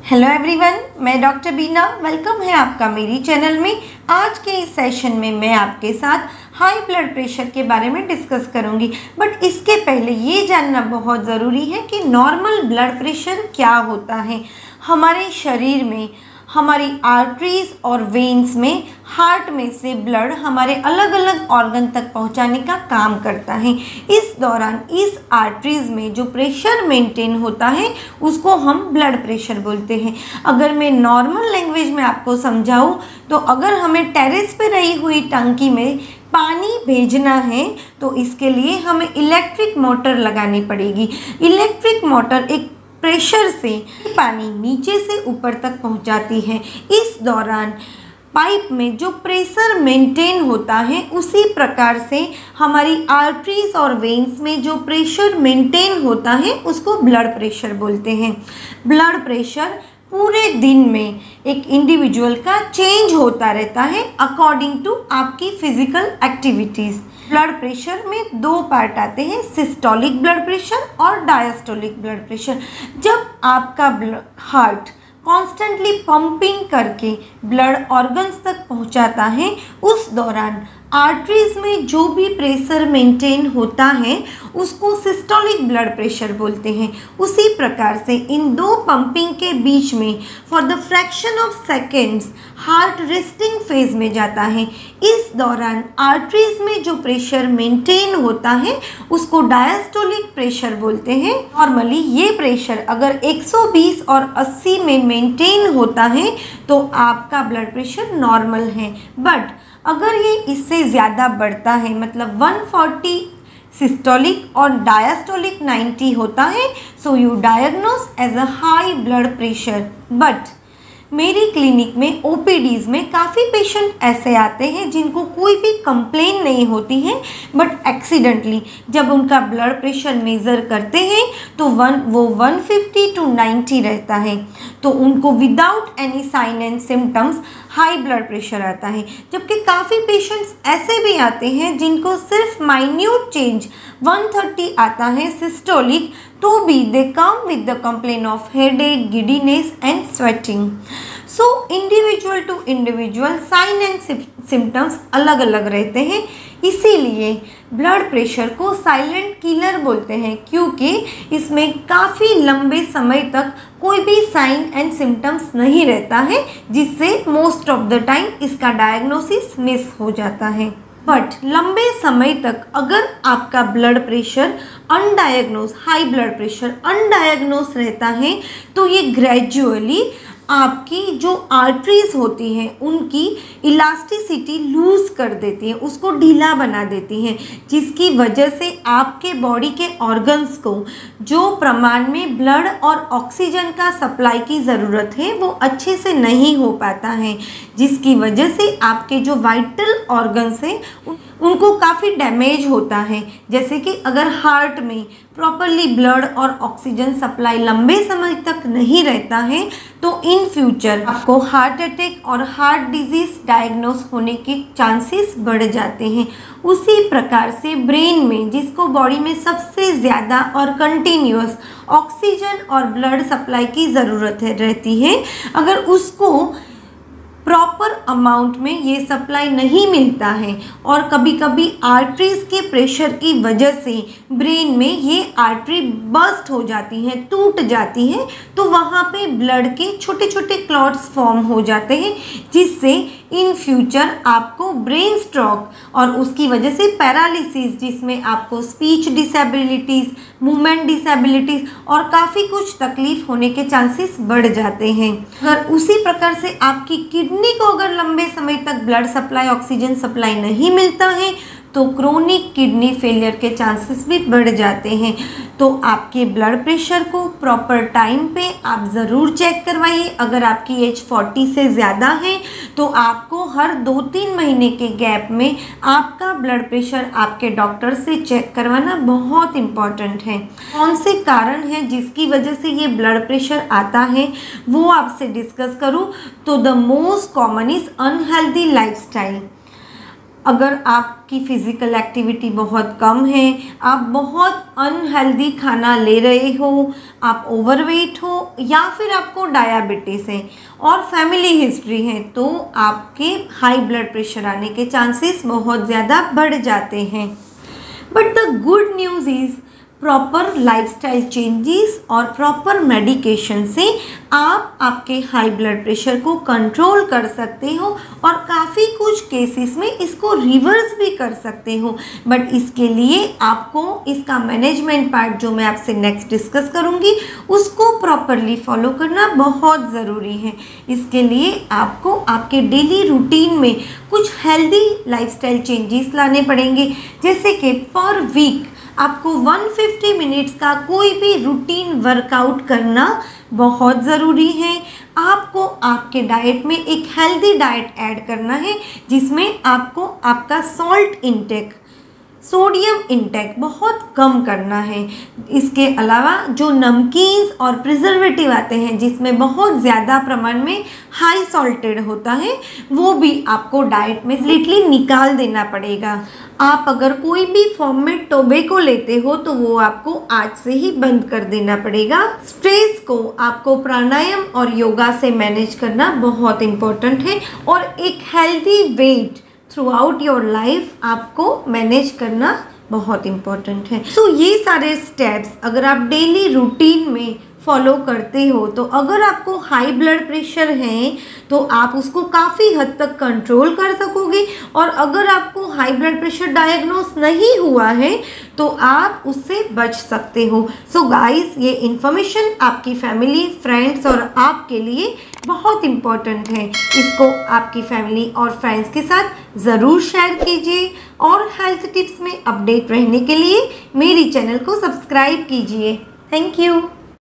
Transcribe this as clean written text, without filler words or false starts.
Hello everyone, मैं doctor बीना। Welcome है आपका मेरी चैनल में। आज के इस सेशन में मैं आपके साथ हाई ब्लड प्रेशर के बारे में डिस्कस करूंगी। बट इसके पहले ये जानना बहुत ज़रूरी है कि नॉर्मल ब्लड प्रेशर क्या होता है। हमारे शरीर में हमारी आर्टरीज और वेन्स में हार्ट में से ब्लड हमारे अलग अलग ऑर्गन तक पहुंचाने का काम करता है। इस दौरान इस आर्टरीज में जो प्रेशर मेंटेन होता है उसको हम ब्लड प्रेशर बोलते हैं। अगर मैं नॉर्मल लैंग्वेज में आपको समझाऊं तो अगर हमें टेरेस पे रही हुई टंकी में पानी भेजना है तो इसके लिए हमें इलेक्ट्रिक मोटर लगानी पड़ेगी। इलेक्ट्रिक मोटर एक प्रेशर से पानी नीचे से ऊपर तक पहुंचाती है। इस दौरान पाइप में जो प्रेशर मेंटेन होता है उसी प्रकार से हमारी आर्टरीज और वेन्स में जो प्रेशर मेंटेन होता है उसको ब्लड प्रेशर बोलते हैं। ब्लड प्रेशर पूरे दिन में एक इंडिविजुअल का चेंज होता रहता है अकॉर्डिंग टू आपकी फिजिकल एक्टिविटीज़। ब्लड प्रेशर में दो पार्ट आते हैं, सिस्टोलिक ब्लड प्रेशर और डायस्टोलिक ब्लड प्रेशर। जब आपका हार्ट कॉन्स्टेंटली पंपिंग करके ब्लड ऑर्गन्स तक पहुंचाता है उस दौरान आर्टरीज में जो भी प्रेशर मेंटेन होता है उसको सिस्टोलिक ब्लड प्रेशर बोलते हैं। उसी प्रकार से इन दो पंपिंग के बीच में for the fraction of seconds heart resting phase में जाता है। इस दौरान आर्टरीज में जो प्रेशर मेंटेन होता है उसको डायस्टोलिक प्रेशर बोलते हैं। नॉर्मली ये प्रेशर अगर 120 और 80 में मेंटेन होता है तो आपका ब्लड प्रेशर नॉर्मल है। बट अगर ये इससे ज़्यादा बढ़ता है, मतलब 140 सिस्टोलिक और डायस्टोलिक 90 होता है, so you diagnose as a high blood pressure. But मेरी क्लिनिक में ओपीडीज़ में काफ़ी पेशेंट ऐसे आते हैं जिनको कोई भी कंप्लेन नहीं होती है, बट एक्सीडेंटली जब उनका ब्लड प्रेशर मेज़र करते हैं तो वो 150 to 90 रहता है, तो उनको without any sign and symptoms high blood pressure आता है। जबकि काफ़ी पेशेंट्स ऐसे भी आते हैं जिनको सिर्फ माइन्यूट चेंज 130 आता है सिस्टोलिक, तो भी they come with the complaint of headache, giddiness and sweating. So individual to individual sign and symptoms अलग अलग रहते हैं। इसीलिए ब्लड प्रेशर को साइलेंट किलर बोलते हैं, क्योंकि इसमें काफ़ी लंबे समय तक कोई भी साइन एंड सिम्टम्स नहीं रहता है, जिससे मोस्ट ऑफ द टाइम इसका डायग्नोसिस मिस हो जाता है। बट लंबे समय तक अगर आपका blood pressure undiagnosed, high blood pressure undiagnosed रहता है तो ये ग्रेजुअली आपकी जो आर्टरीज होती हैं उनकी इलास्टिसिटी लूज़ कर देती है, उसको ढीला बना देती हैं, जिसकी वजह से आपके बॉडी के ऑर्गन्स को जो प्रमाण में ब्लड और ऑक्सीजन का सप्लाई की ज़रूरत है वो अच्छे से नहीं हो पाता है, जिसकी वजह से आपके जो वाइटल ऑर्गन्स हैं उनको काफ़ी डैमेज होता है। जैसे कि अगर हार्ट में प्रॉपरली ब्लड और ऑक्सीजन सप्लाई लंबे समय तक नहीं रहता है तो इन फ्यूचर आपको हार्ट अटैक और हार्ट डिजीज़ डायग्नोस होने के चांसेस बढ़ जाते हैं। उसी प्रकार से ब्रेन में, जिसको बॉडी में सबसे ज़्यादा और कंटिन्यूअस ऑक्सीजन और ब्लड सप्लाई की ज़रूरत रहती है, अगर उसको प्रॉपर अमाउंट में ये सप्लाई नहीं मिलता है और कभी कभी आर्टरीज के प्रेशर की वजह से ब्रेन में ये आर्टरी बर्स्ट हो जाती हैं, टूट जाती हैं, तो वहाँ पे ब्लड के छोटे छोटे क्लॉट्स फॉर्म हो जाते हैं, जिससे इन फ्यूचर आपको ब्रेन स्ट्रोक और उसकी वजह से पैरालिसिस, जिसमें आपको स्पीच डिसेबिलिटीज़, मूवमेंट डिसेबिलिटीज़ और काफ़ी कुछ तकलीफ होने के चांसेस बढ़ जाते हैं। अगर उसी प्रकार से आपकी किडनी को अगर लंबे समय तक ब्लड सप्लाई, ऑक्सीजन सप्लाई नहीं मिलता है तो क्रोनिक किडनी फेलियर के चांसेस भी बढ़ जाते हैं। तो आपके ब्लड प्रेशर को प्रॉपर टाइम पे आप ज़रूर चेक करवाइए। अगर आपकी एज 40 से ज़्यादा है तो आपको हर 2-3 महीने के गैप में आपका ब्लड प्रेशर आपके डॉक्टर से चेक करवाना बहुत इम्पॉर्टेंट है। कौन से कारण हैं जिसकी वजह से ये ब्लड प्रेशर आता है वो आपसे डिस्कस करूँ तो the most common is unhealthy lifestyle. अगर आपकी फ़िज़िकल एक्टिविटी बहुत कम है, आप बहुत अनहेल्दी खाना ले रहे हो, आप ओवरवेट हो या फिर आपको डायबिटीज़ है और फैमिली हिस्ट्री है, तो आपके हाई ब्लड प्रेशर आने के चांसेस बहुत ज़्यादा बढ़ जाते हैं। But the good news is proper lifestyle changes और प्रॉपर मेडिकेशन से आप आपके हाई ब्लड प्रेशर को कंट्रोल कर सकते हो और काफ़ी कुछ केसेस में इसको रिवर्स भी कर सकते हो। बट इसके लिए आपको इसका मैनेजमेंट पार्ट जो मैं आपसे नेक्स्ट डिस्कस करूँगी उसको प्रॉपरली फॉलो करना बहुत ज़रूरी है। इसके लिए आपको आपके डेली रूटीन में कुछ हेल्दी लाइफस्टाइल चेंजेस लाने पड़ेंगे, जैसे कि पर वीक आपको 150 मिनट्स का कोई भी रूटीन वर्कआउट करना बहुत ज़रूरी है। आपको आपके डाइट में एक हेल्दी डाइट ऐड करना है, जिसमें आपको आपका सॉल्ट इंटेक, सोडियम इंटेक बहुत कम करना है। इसके अलावा जो नमकीन्स और प्रिजर्वेटिव आते हैं जिसमें बहुत ज़्यादा प्रमाण में हाई सॉल्टेड होता है, वो भी आपको डाइट में स्ट्रिक्टली निकाल देना पड़ेगा। आप अगर कोई भी फॉर्म में टोबैको लेते हो तो वो आपको आज से ही बंद कर देना पड़ेगा। स्ट्रेस को आपको प्राणायाम और योगा से मैनेज करना बहुत इम्पोर्टेंट है और एक healthy weight through out your life आपको मैनेज करना बहुत इम्पोर्टेंट है। सो ये सारे स्टेप्स अगर आप डेली रूटीन में फॉलो करते हो तो अगर आपको हाई ब्लड प्रेशर है तो आप उसको काफ़ी हद तक कंट्रोल कर सकोगे, और अगर आपको हाई ब्लड प्रेशर डायग्नोस नहीं हुआ है तो आप उससे बच सकते हो। सो गाइस, ये इन्फॉर्मेशन आपकी फैमिली, फ्रेंड्स और आपके लिए बहुत इम्पॉर्टेंट है। इसको आपकी फैमिली और फ्रेंड्स के साथ ज़रूर शेयर कीजिए और हेल्थ टिप्स में अपडेट रहने के लिए मेरी चैनल को सब्सक्राइब कीजिए। Thank you.